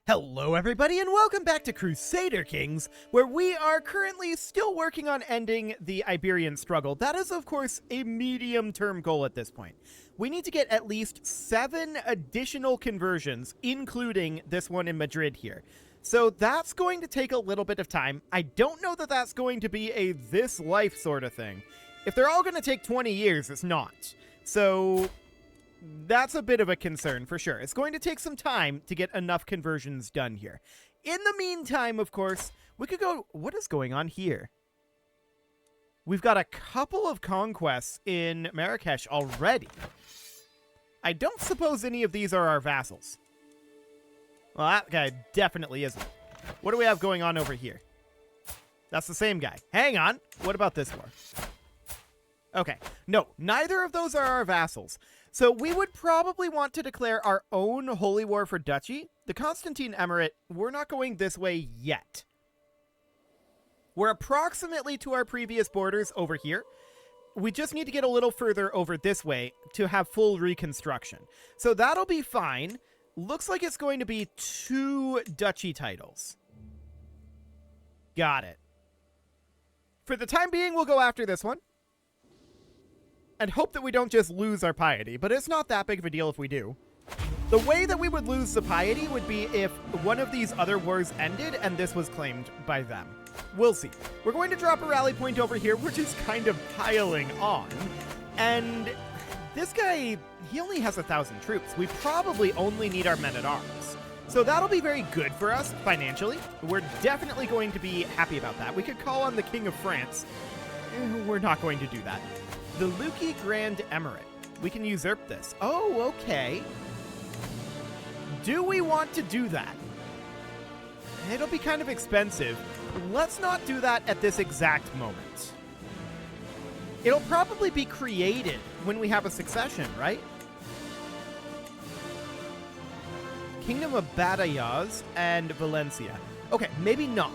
Hello everybody and welcome back to Crusader Kings, where we are currently still working on ending the Iberian struggle. That is of course a medium-term goal at this point. We need to get at least 7 additional conversions, including this one in Madrid here. So that's going to take a little bit of time. I don't know that that's going to be a this life sort of thing. If they're all going to take 20 years, it's not. So that's a bit of a concern for sure. It's going to take some time to get enough conversions done here. In the meantime, of course, we could go... What is going on here? We've got a couple of conquests in Marrakesh already. I don't suppose any of these are our vassals. Well, that guy definitely isn't. What do we have going on over here? That's the same guy. Hang on. What about this war? Okay. No, neither of those are our vassals. So we would probably want to declare our own holy war for duchy. The Constantine Emirate, we're not going this way yet. We're approximately to our previous borders over here. We just need to get a little further over this way to have full reconstruction. So that'll be fine. Looks like it's going to be 2 duchy titles. Got it. For the time being, we'll go after this one. And hope that we don't just lose our piety, but it's not that big of a deal if we do. The way that we would lose the piety would be if one of these other wars ended and this was claimed by them. We'll see. We're going to drop a rally point over here. We're just kind of piling on. And this guy, he only has 1,000 troops. We probably only need our men-at-arms. So that'll be very good for us financially. We're definitely going to be happy about that. We could call on the King of France. We're not going to do that. The Luki Grand Emirate. We can usurp this. Oh, okay. Do we want to do that? It'll be kind of expensive. Let's not do that at this exact moment. It'll probably be created when we have a succession, right? Kingdom of Badajoz and Valencia. Okay, maybe not.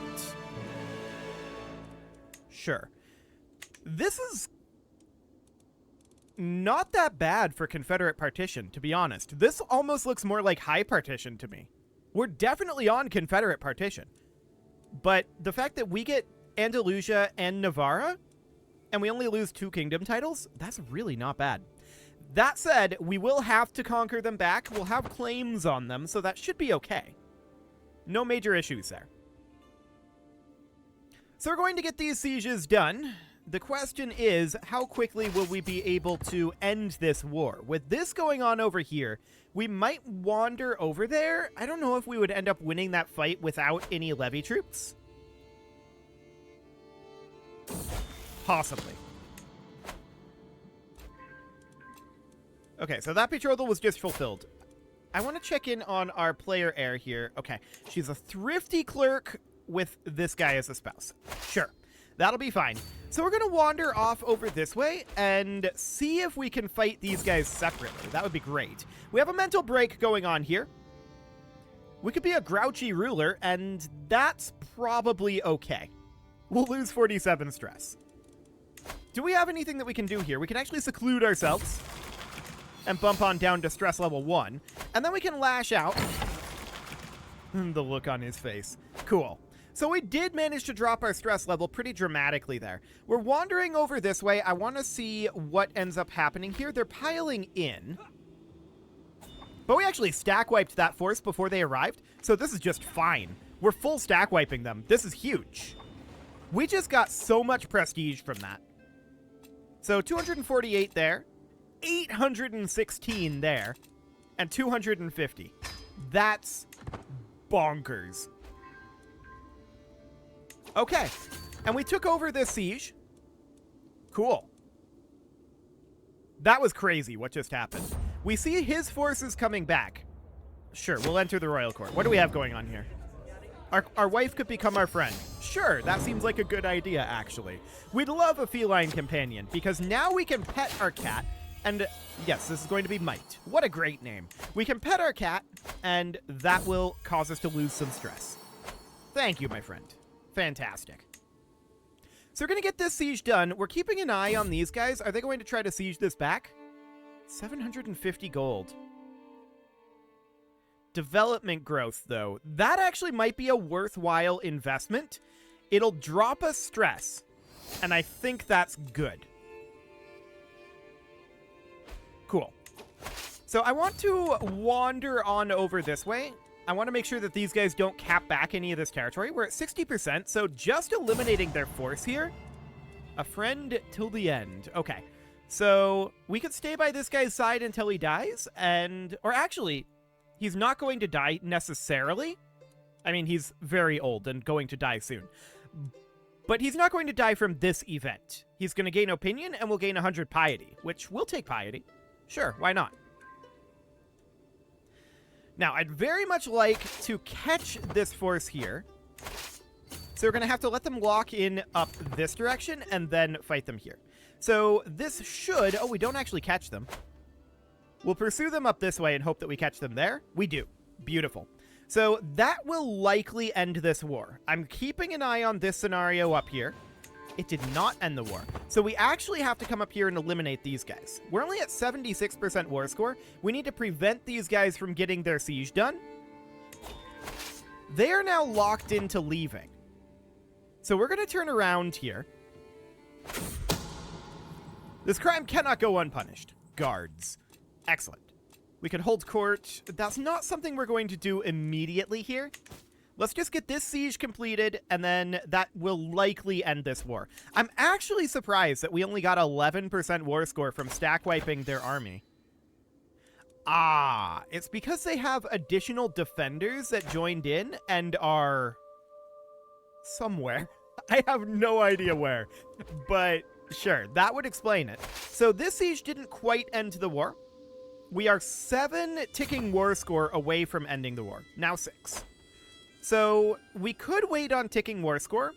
Sure. This is not that bad for Confederate partition, to be honest. This almost looks more like high partition to me. We're definitely on Confederate partition. But the fact that we get Andalusia and Navarra, and we only lose 2 kingdom titles, that's really not bad. That said, we will have to conquer them back. We'll have claims on them, so that should be okay. No major issues there. So we're going to get these sieges done. The question is, how quickly will we be able to end this war? With this going on over here, we might wander over there. I don't know if we would end up winning that fight without any levy troops. Possibly. Okay, so that betrothal was just fulfilled. I want to check in on our player heir here. Okay, she's a thrifty clerk with this guy as a spouse. Sure, that'll be fine. So we're going to wander off over this way and see if we can fight these guys separately. That would be great. We have a mental break going on here. We could be a grouchy ruler, and that's probably okay. We'll lose 47 stress. Do we have anything that we can do here? We can actually seclude ourselves and bump on down to stress level 1. And then we can lash out. The look on his face. Cool. So we did manage to drop our stress level pretty dramatically there. We're wandering over this way. I want to see what ends up happening here. They're piling in. But we actually stack wiped that force before they arrived. So this is just fine. We're full stack wiping them. This is huge. We just got so much prestige from that. So 248 there. 816 there. And 250. That's bonkers. Okay, and we took over this siege. Cool. That was crazy what just happened. We see his forces coming back. Sure, we'll enter the royal court. What do we have going on here? Our wife could become our friend. Sure, that seems like a good idea, actually. We'd love a feline companion, because now we can pet our cat, and yes, this is going to be Might. What a great name. We can pet our cat, and that will cause us to lose some stress. Thank you, my friend. Fantastic. So we're going to get this siege done. We're keeping an eye on these guys. Are they going to try to siege this back? 750 gold. Development growth, though. That actually might be a worthwhile investment. It'll drop us stress, and I think that's good. Cool. So I want to wander on over this way. I want to make sure that these guys don't cap back any of this territory. We're at 60%, so just eliminating their force here. A friend till the end. Okay. So we could stay by this guy's side until he dies, or actually, he's not going to die necessarily. I mean, he's very old and going to die soon. But he's not going to die from this event. He's going to gain opinion, and we'll gain 100 piety, which we'll take piety. Sure, why not? Now, I'd very much like to catch this force here. So we're going to have to let them lock in up this direction and then fight them here. So this should... Oh, we don't actually catch them. We'll pursue them up this way and hope that we catch them there. We do. Beautiful. So that will likely end this war. I'm keeping an eye on this scenario up here. It did not end the war. So we actually have to come up here and eliminate these guys. We're only at 76% war score. We need to prevent these guys from getting their siege done. They are now locked into leaving. So we're going to turn around here. This crime cannot go unpunished. Guards. Excellent. We can hold court. That's not something we're going to do immediately here. Let's just get this siege completed, and then that will likely end this war. I'm actually surprised that we only got 11% war score from stack wiping their army. Ah, it's because they have additional defenders that joined in and are somewhere. I have no idea where, but sure, that would explain it. So this siege didn't quite end the war. We are 7 ticking war score away from ending the war. Now 6. So we could wait on ticking war score.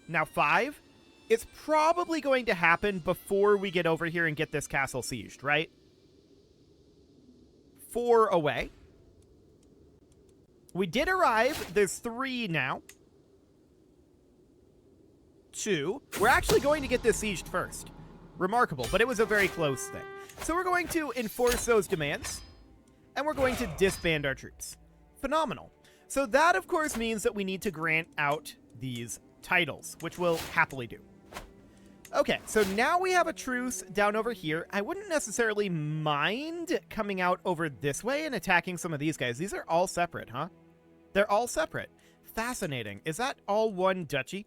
Now 5. It's probably going to happen before we get over here and get this castle sieged, right? 4 away. We did arrive. There's 3 now. 2. We're actually going to get this sieged first. Remarkable, but it was a very close thing. So we're going to enforce those demands, and we're going to disband our troops. Phenomenal. So that, of course, means that we need to grant out these titles, which we'll happily do. Okay, so now we have a truce down over here. I wouldn't necessarily mind coming out over this way and attacking some of these guys. These are all separate, huh? They're all separate. Fascinating. Is that all one duchy?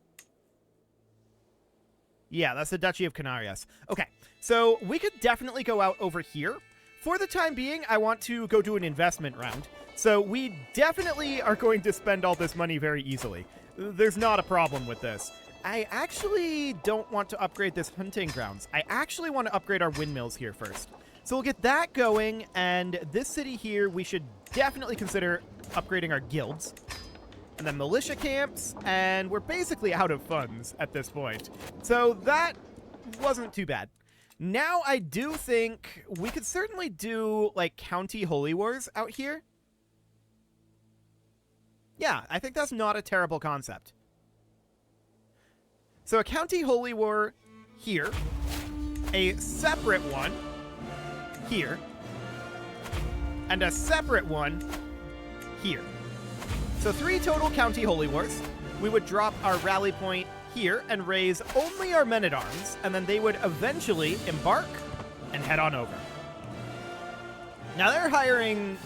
Yeah, that's the Duchy of Canarias. Okay, so we could definitely go out over here. For the time being, I want to go do an investment round. So we definitely are going to spend all this money very easily. There's not a problem with this. I actually don't want to upgrade this hunting grounds. I actually want to upgrade our windmills here first. So we'll get that going, and this city here, we should definitely consider upgrading our guilds. And then militia camps, and we're basically out of funds at this point. So that wasn't too bad. Now I do think we could certainly do, like, county holy wars out here. Yeah, I think that's not a terrible concept. So a county holy war here, a separate one here, and a separate one here. So 3 total county holy wars. We would drop our rally point here and raise only our men-at-arms, and then they would eventually embark and head on over. Now they're hiring...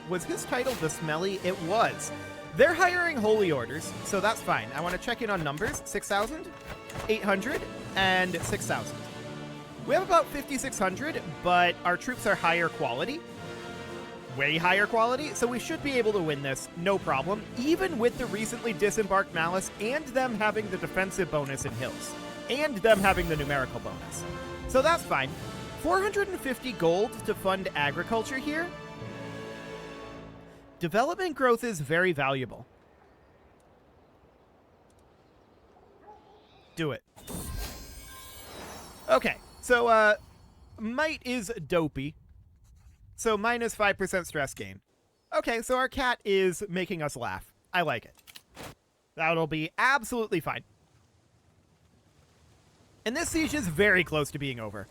Was his title the Smelly? It was. They're hiring holy orders, so that's fine. I want to check in on numbers. 6,000, 800, and 6,000. We have about 5,600, but our troops are higher quality. Way higher quality, so we should be able to win this, no problem, even with the recently disembarked Malice and them having the defensive bonus in hills, and them having the numerical bonus. So that's fine. 450 gold to fund agriculture here. Development growth is very valuable. Do it. Okay, so, might is dopey. So minus 5% stress gain. Okay, so our cat is making us laugh. I like it. That'll be absolutely fine. And this siege is very close to being over.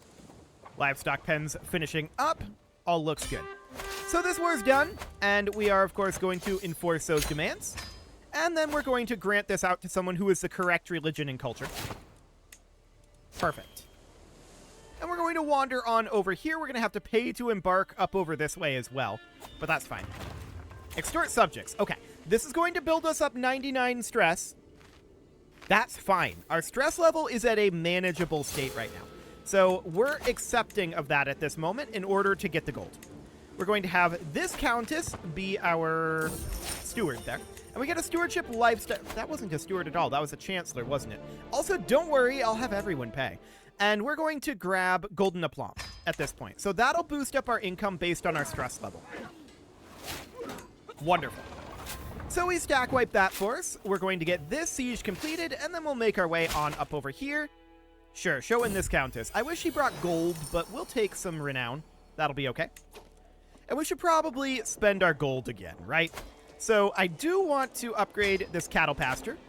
Livestock pens finishing up. All looks good. So So this war's done, and we are, of course, going to enforce those demands. And then we're going to grant this out to someone who is the correct religion and culture. Perfect. And we're going to wander on over here. We're going to have to pay to embark up over this way as well, but that's fine. Extort subjects. Okay, this is going to build us up 99 stress. That's fine. Our stress level is at a manageable state right now. So we're accepting of that at this moment in order to get the gold. We're going to have this countess be our steward there. And we get a stewardship lifestyle. That wasn't a steward at all. That was a chancellor, wasn't it? Also, don't worry. I'll have everyone pay. And we're going to grab golden aplomb at this point. So that'll boost up our income based on our stress level. Wonderful. So we stack wipe that for us. We're going to get this siege completed, and then we'll make our way on up over here. Sure, show in this countess. I wish she brought gold, but we'll take some renown. That'll be okay. And we should probably spend our gold again, right? So I do want to upgrade this cattle pasture.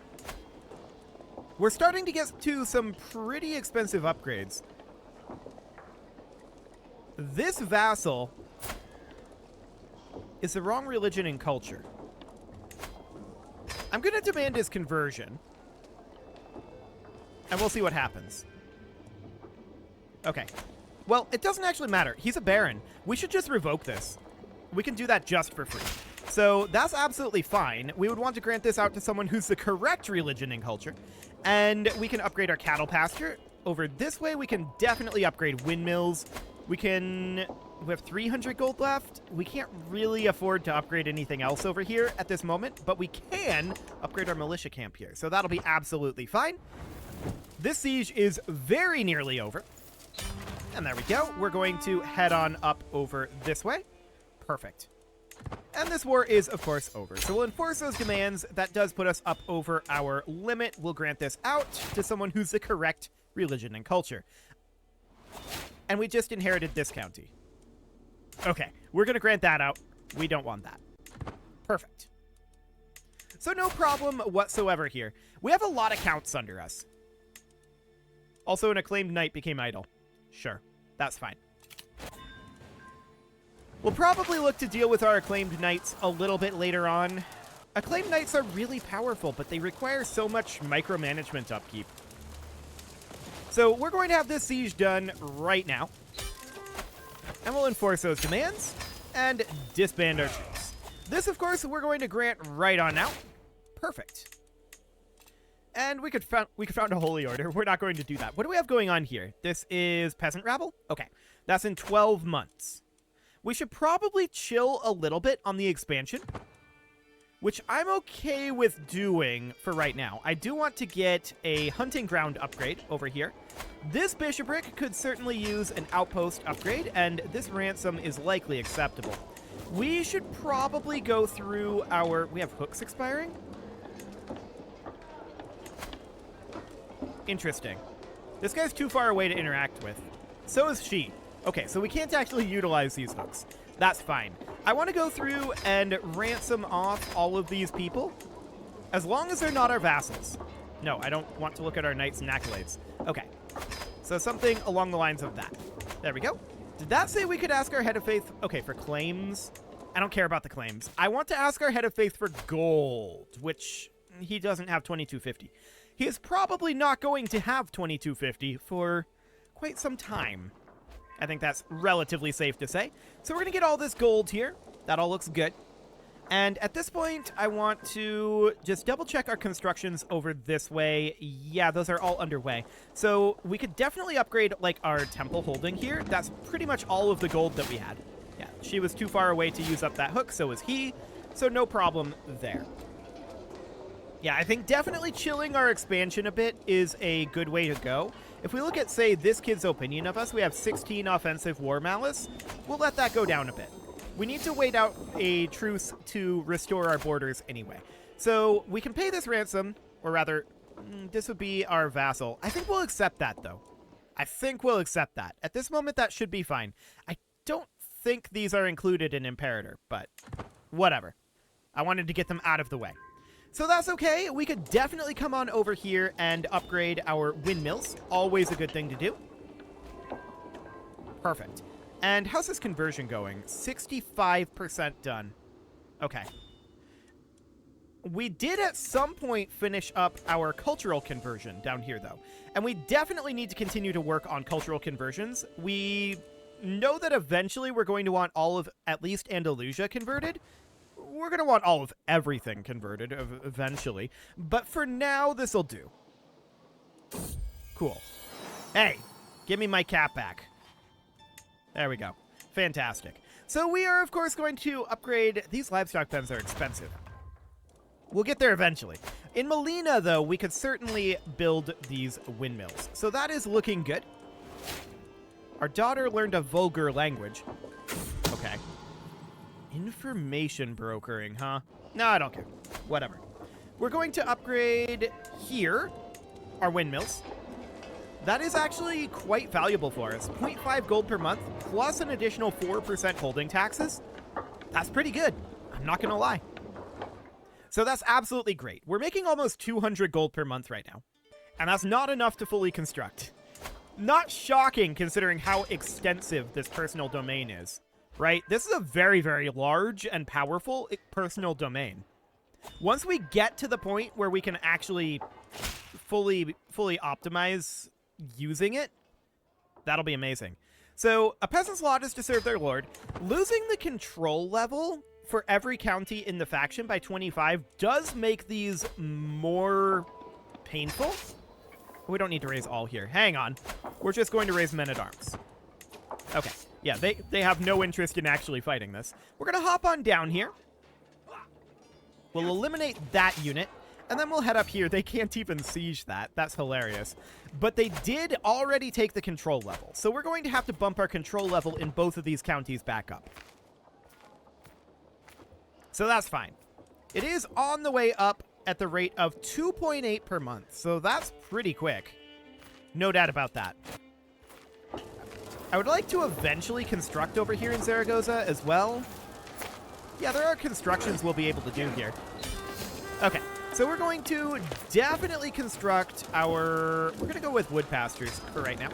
We're starting to get to some pretty expensive upgrades. This vassal is the wrong religion and culture. I'm going to demand his conversion. And we'll see what happens. Okay. Well, it doesn't actually matter. He's a baron. We should just revoke this. We can do that just for free. So that's absolutely fine. We would want to grant this out to someone who's the correct religion and culture. And we can upgrade our cattle pasture. Over this way, we can definitely upgrade windmills. We have 300 gold left. We can't really afford to upgrade anything else over here at this moment, but we can upgrade our militia camp here. So that'll be absolutely fine. This siege is very nearly over. And there we go. We're going to head on up over this way. Perfect. And this war is, of course, over. So we'll enforce those demands. That does put us up over our limit. We'll grant this out to someone who's the correct religion and culture. And we just inherited this county. Okay, we're going to grant that out. We don't want that. Perfect. So no problem whatsoever here. We have a lot of counts under us. Also, an acclaimed knight became idle. Sure, that's fine. We'll probably look to deal with our acclaimed knights a little bit later on. Acclaimed knights are really powerful, but they require so much micromanagement upkeep. So we're going to have this siege done right now. And we'll enforce those demands and disband our troops. This, of course, we're going to grant right on now. Perfect. And we could found a holy order. We're not going to do that. What do we have going on here? This is peasant rabble? Okay. That's in 12 months. We should probably chill a little bit on the expansion, which I'm okay with doing for right now. I do want to get a hunting ground upgrade over here. This bishopric could certainly use an outpost upgrade, and this ransom is likely acceptable. We should probably go through our... We have hooks expiring? Interesting. This guy's too far away to interact with. So is she. Okay, so we can't actually utilize these hooks. That's fine. I want to go through and ransom off all of these people, as long as they're not our vassals. No, I don't want to look at our knights and accolades. Okay, so something along the lines of that. There we go. Did that say we could ask our head of faith? Okay, for claims. I don't care about the claims. I want to ask our head of faith for gold, which he doesn't have 2250. He is probably not going to have 2250 for quite some time. I think that's relatively safe to say. So we're going to get all this gold here. That all looks good. And at this point, I want to just double check our constructions over this way. Yeah, those are all underway. So we could definitely upgrade like our temple holding here. That's pretty much all of the gold that we had. Yeah, she was too far away to use up that hook, so was he. So no problem there. Yeah, I think definitely chilling our expansion a bit is a good way to go. If we look at, say, this kid's opinion of us, we have 16 offensive war malice. We'll let that go down a bit. We need to wait out a truce to restore our borders anyway. So we can pay this ransom, or rather, this would be our vassal. I think we'll accept that, though. I think we'll accept that. At this moment, that should be fine. I don't think these are included in Imperator, but whatever. I wanted to get them out of the way. So that's okay. We could definitely come on over here and upgrade our windmills. Always a good thing to do. Perfect. And how's this conversion going? 65% done. Okay. We did at some point finish up our cultural conversion down here, though. And we definitely need to continue to work on cultural conversions. We know that eventually we're going to want all of at least Andalusia converted. We're going to want all of everything converted eventually. But for now, this'll do. Cool. Hey, give me my cap back. There we go. Fantastic. So we are, of course, going to upgrade. These livestock pens are expensive. We'll get there eventually. In Molina, though, we could certainly build these windmills. So that is looking good. Our daughter learned a vulgar language. Okay. Information brokering, huh? No, I don't care. Whatever. We're going to upgrade here our windmills. That is actually quite valuable for us. 0.5 gold per month, plus an additional 4% holding taxes. That's pretty good. I'm not going to lie. So that's absolutely great. We're making almost 200 gold per month right now. And that's not enough to fully construct. Not shocking considering how extensive this personal domain is, right? This is a very, very large and powerful personal domain. Once we get to the point where we can actually fully optimize using it, that'll be amazing. So a peasant's lot is to serve their lord. Losing the control level for every county in the faction by 25 does make these more painful. We don't need to raise all here. Hang on. We're just going to raise men-at-arms. Okay. Yeah, they have no interest in actually fighting this. We're going to hop on down here. We'll eliminate that unit, and then we'll head up here. They can't even siege that. That's hilarious. But they did already take the control level, so we're going to have to bump our control level in both of these counties back up. So that's fine. It is on the way up at the rate of 2.8 per month, so that's pretty quick. No doubt about that. I would like to eventually construct over here in Zaragoza as well. Yeah, there are constructions we'll be able to do here. Okay, so we're going to definitely construct our... We're going to go with wood pastures for right now.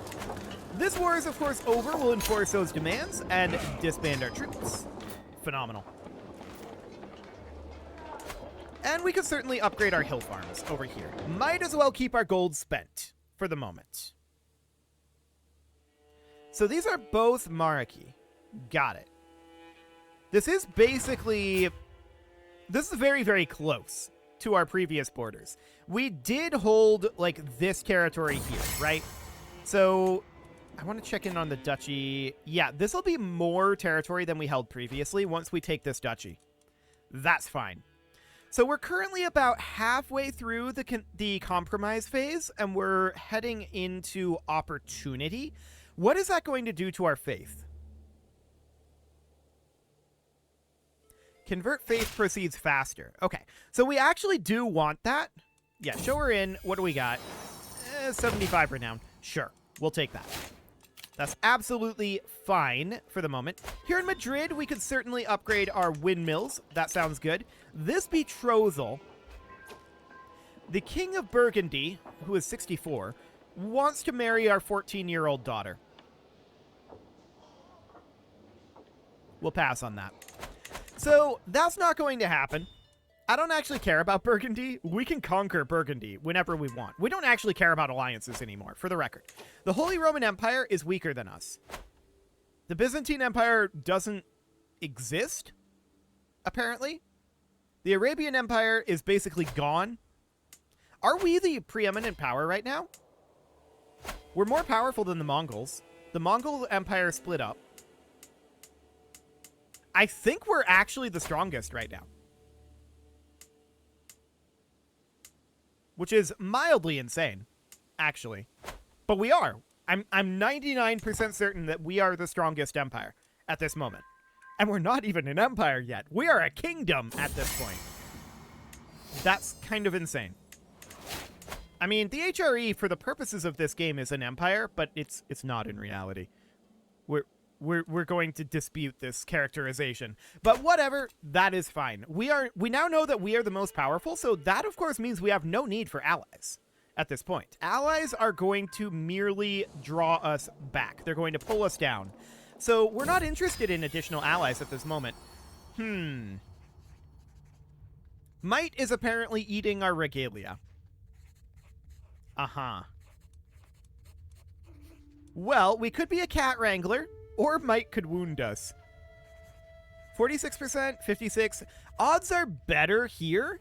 This war is, of course, over. We'll enforce those demands and disband our troops. Phenomenal. And we could certainly upgrade our hill farms over here. Might as well keep our gold spent for the moment. So these are both monarchy. Got it. This is basically... This is very, very close to our previous borders. We did hold, like, this territory here, right? So I want to check in on the duchy. Yeah, this will be more territory than we held previously once we take this duchy. That's fine. So we're currently about halfway through the compromise phase, and we're heading into opportunity. What is that going to do to our faith? Convert faith proceeds faster. Okay, so we actually do want that. Yeah, show her in. What do we got? 75 renown. Sure, we'll take that. That's absolutely fine for the moment. Here in Madrid, we could certainly upgrade our windmills. That sounds good. This betrothal. The King of Burgundy, who is 64, wants to marry our 14-year-old daughter. We'll pass on that. So that's not going to happen. I don't actually care about Burgundy. We can conquer Burgundy whenever we want. We don't actually care about alliances anymore, for the record. The Holy Roman Empire is weaker than us. The Byzantine Empire doesn't exist, apparently. The Arabian Empire is basically gone. Are we the preeminent power right now? We're more powerful than the Mongols. The Mongol Empire split up. I think we're actually the strongest right now. Which is mildly insane, actually. But we are. I'm 99% certain that we are the strongest empire at this moment. And we're not even an empire yet. We are a kingdom at this point. That's kind of insane. I mean, the HRE, for the purposes of this game, is an empire, but it's not in reality. We're going to dispute this characterization. But whatever, that is fine. We now know that we are the most powerful, so that, of course, means we have no need for allies at this point. Allies are going to merely draw us back. They're going to pull us down. So we're not interested in additional allies at this moment. Might is apparently eating our regalia. Well, we could be a cat wrangler, or Might could wound us. 46%, 56. Odds are better here,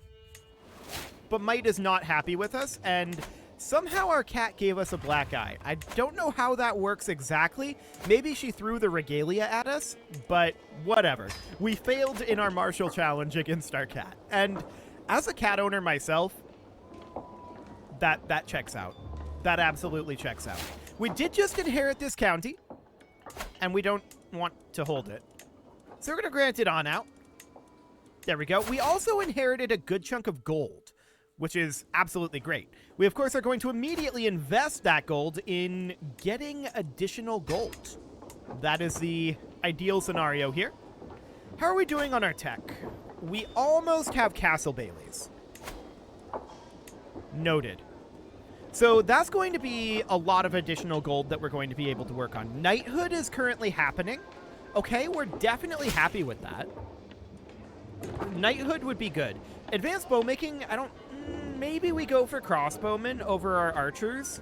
but Might is not happy with us, and somehow our cat gave us a black eye. I don't know how that works exactly. Maybe she threw the regalia at us, but whatever. We failed in our martial challenge against our cat. And as a cat owner myself, that checks out. That absolutely checks out. We did just inherit this county, and we don't want to hold it. So we're going to grant it on out. There we go. We also inherited a good chunk of gold, which is absolutely great. We, of course, are going to immediately invest that gold in getting additional gold. That is the ideal scenario here. How are we doing on our tech? We almost have Castle Baileys. Noted. So that's going to be a lot of additional gold that we're going to be able to work on. Knighthood is currently happening. Okay, we're definitely happy with that. Knighthood would be good. Advanced bowmaking, I don't... Maybe we go for crossbowmen over our archers.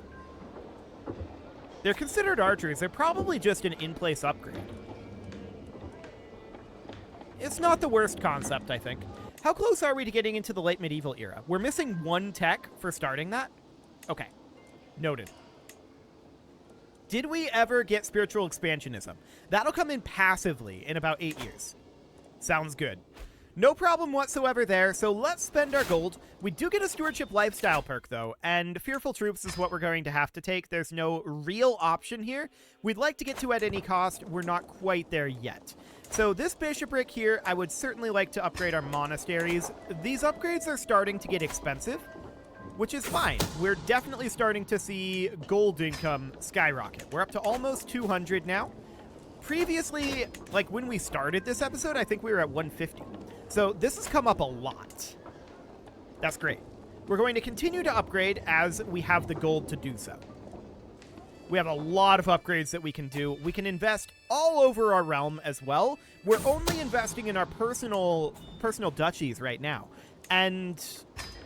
They're considered archers. They're probably just an in-place upgrade. It's not the worst concept, I think. How close are we to getting into the late medieval era? We're missing one tech for starting that. Okay. Noted. Did we ever get spiritual expansionism? That'll come in passively in about 8 years. Sounds good. No problem whatsoever there, so let's spend our gold. We do get a stewardship lifestyle perk, though, and fearful troops is what we're going to have to take. There's no real option here. We'd like to get to at any cost. We're not quite there yet. So this bishopric here, I would certainly like to upgrade our monasteries. These upgrades are starting to get expensive, which is fine. We're definitely starting to see gold income skyrocket. We're up to almost 200 now. Previously, like when we started this episode, I think we were at 150. So this has come up a lot. That's great. We're going to continue to upgrade as we have the gold to do so. We have a lot of upgrades that we can do. We can invest all over our realm as well. We're only investing in our personal duchies right now. And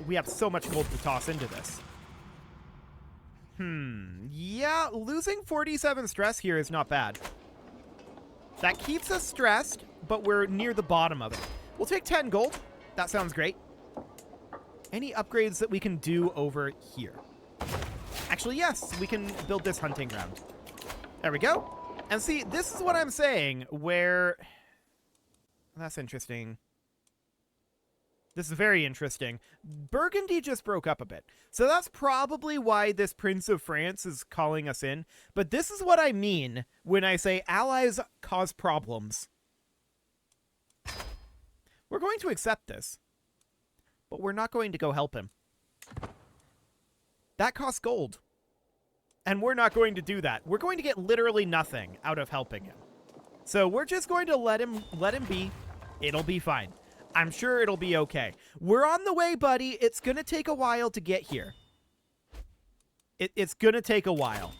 we have so much gold to toss into this. Yeah, losing 47 stress here is not bad. That keeps us stressed, but we're near the bottom of it. We'll take 10 gold. That sounds great. Any upgrades that we can do over here? Actually, yes, we can build this hunting ground. There we go. And see, this is what I'm saying, where... That's interesting. This is very interesting. Burgundy just broke up a bit. So that's probably why this Prince of France is calling us in. But this is what I mean when I say allies cause problems. We're going to accept this. But we're not going to go help him. That costs gold. And we're not going to do that. We're going to get literally nothing out of helping him. So we're just going to let him be. It'll be fine. I'm sure it'll be okay. We're on the way, buddy. It's going to take a while to get here. It's going to take a while.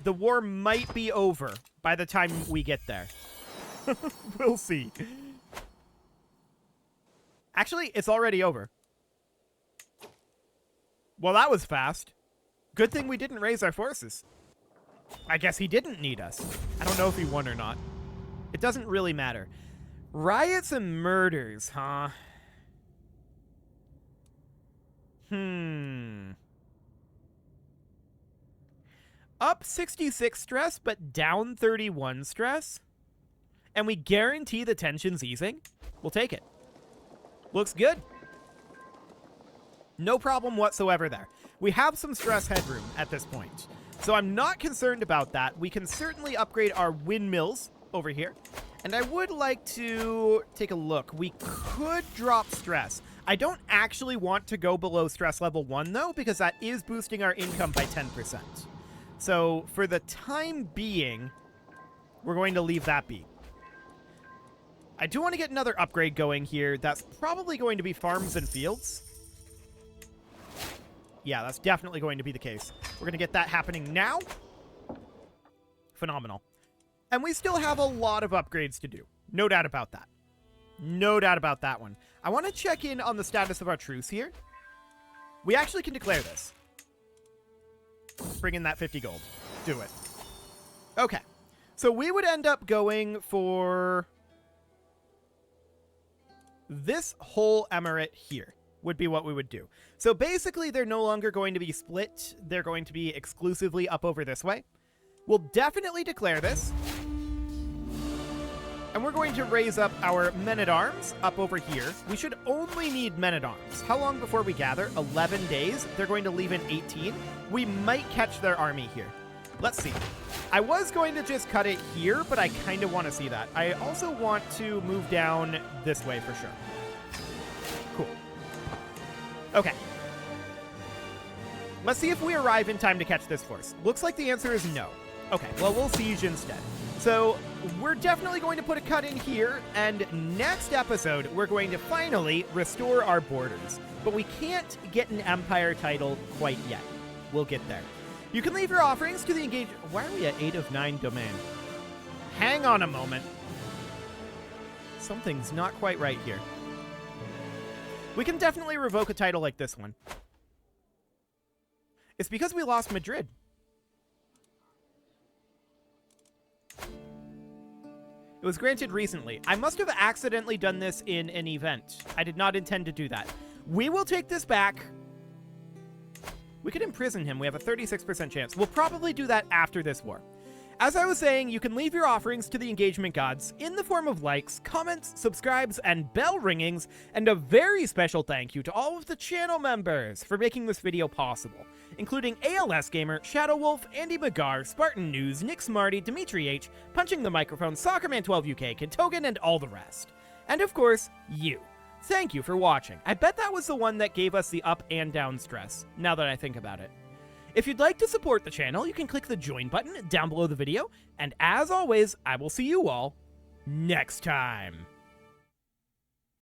The war might be over by the time we get there. We'll see. Actually, it's already over. Well, that was fast. Good thing we didn't raise our forces. I guess he didn't need us. I don't know if he won or not. It doesn't really matter. Riots and murders, huh? Up 66 stress, but down 31 stress? And we guarantee the tension's easing? We'll take it. Looks good. No problem whatsoever there. We have some stress headroom at this point. So I'm not concerned about that. We can certainly upgrade our windmills over here. And I would like to take a look. We could drop stress. I don't actually want to go below stress level 1, though, because that is boosting our income by 10%. So for the time being, we're going to leave that be. I do want to get another upgrade going here. That's probably going to be farms and fields. Yeah, that's definitely going to be the case. We're going to get that happening now. Phenomenal. And we still have a lot of upgrades to do. No doubt about that. No doubt about that one. I want to check in on the status of our truce here. We actually can declare this. Bring in that 50 gold. Do it. Okay. So we would end up going for this whole emirate here would be what we would do. So basically, they're no longer going to be split. They're going to be exclusively up over this way. We'll definitely declare this. And we're going to raise up our men-at-arms up over here. We should only need men-at-arms. How long before we gather? 11 days. They're going to leave in 18. We might catch their army here. Let's see. I was going to just cut it here, but I kind of want to see that. I also want to move down this way for sure. Cool. Okay. Let's see if we arrive in time to catch this force. Looks like the answer is no. Okay, well, we'll siege instead. So we're definitely going to put a cut in here, and next episode, we're going to finally restore our borders. But we can't get an empire title quite yet. We'll get there. You can leave your offerings to the engage... Why are we at 8 of 9 domain? Hang on a moment. Something's not quite right here. We can definitely revoke a title like this one. It's because we lost Madrid. It was granted recently. I must have accidentally done this in an event. I did not intend to do that. We will take this back. We could imprison him. We have a 36% chance. We'll probably do that after this war. As I was saying, you can leave your offerings to the engagement gods in the form of likes, comments, subscribes, and bell ringings, and a very special thank you to all of the channel members for making this video possible, including ALS Gamer, Shadow Wolf, Andy McGar, Spartan News, Nick Smarty, Dimitri H, Punching the Microphone, Soccerman12UK, Kentogan, and all the rest. And of course, you. Thank you for watching. I bet that was the one that gave us the up and down stress, now that I think about it. If you'd like to support the channel, you can click the join button down below the video, and as always, I will see you all next time.